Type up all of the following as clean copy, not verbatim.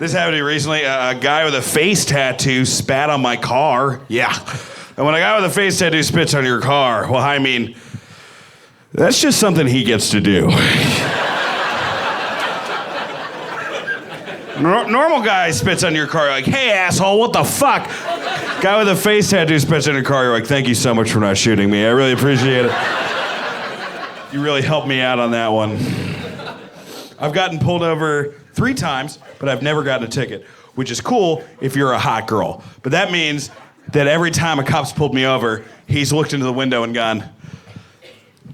This happened to me recently. A guy with a face tattoo spat on my car. Yeah. And when a guy with a face tattoo spits on your car, well, I mean, that's just something he gets to do. Normal guy spits on your car, you're like, hey, asshole, what the fuck? Guy with a face tattoo spits on your car, you're like, thank you so much for not shooting me. I really appreciate it. You really helped me out on that one. I've gotten pulled over 3 times, but I've never gotten a ticket, which is cool if you're a hot girl. But that means that every time a cop's pulled me over, he's looked into the window and gone,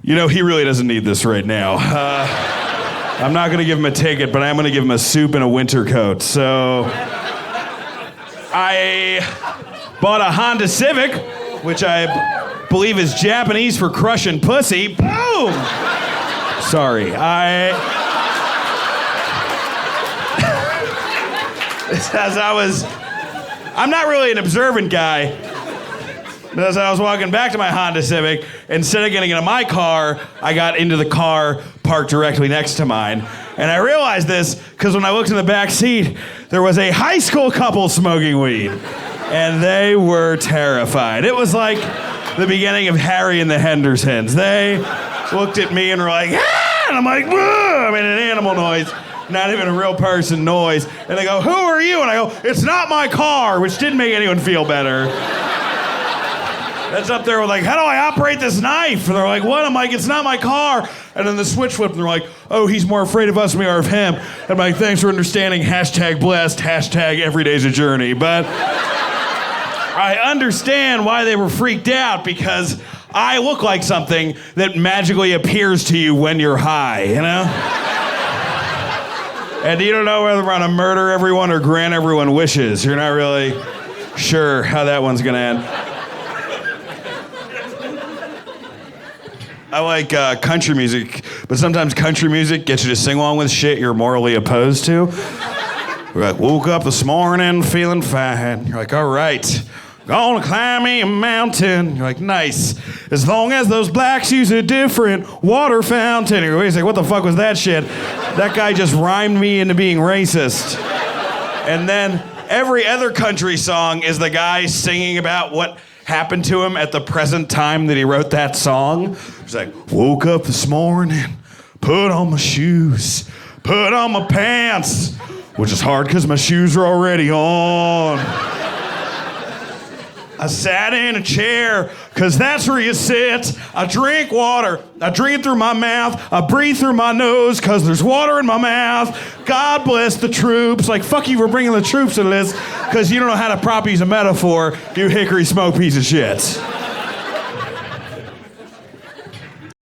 you know, he really doesn't need this right now. I'm not going to give him a ticket, but I'm going to give him a soup and a winter coat. So I bought a Honda Civic, which I believe is Japanese for crushing pussy. Boom! Sorry, I'm not really an observant guy. But as I was walking back to my Honda Civic, instead of getting into my car, I got into the car parked directly next to mine. And I realized this because when I looked in the back seat, there was a high school couple smoking weed. And they were terrified. It was like the beginning of Harry and the Hendersons. They looked at me and were like, ah! And I'm like, whoa! I mean, an animal noise. Not even a real person noise. And they go, who are you? And I go, it's not my car, which didn't make anyone feel better. That's up there with like, how do I operate this knife? And they're like, what? I'm like, it's not my car. And then the switch flipped and they're like, oh, he's more afraid of us than we are of him. And I'm like, thanks for understanding, hashtag blessed, hashtag every day's a journey. But I understand why they were freaked out because I look like something that magically appears to you when you're high, you know? And you don't know whether we're gonna murder everyone or grant everyone wishes. You're not really sure how that one's gonna end. I like country music, but sometimes country music gets you to sing along with shit you're morally opposed to. We're like, woke up this morning feeling fine. You're like, all right, gonna climb me a mountain. You're like, nice. As long as those blacks use a different water fountain. You're like, what the fuck was that shit? That guy just rhymed me into being racist. And then every other country song is the guy singing about what happened to him at the present time that he wrote that song. He's like, woke up this morning, put on my shoes, put on my pants, which is hard because my shoes are already on. I sat in a chair, cause that's where you sit. I drink water, I drink it through my mouth. I breathe through my nose, cause there's water in my mouth. God bless the troops. Like, fuck you for bringing the troops to this, cause you don't know how to properly use a metaphor, you hickory smoke piece of shit.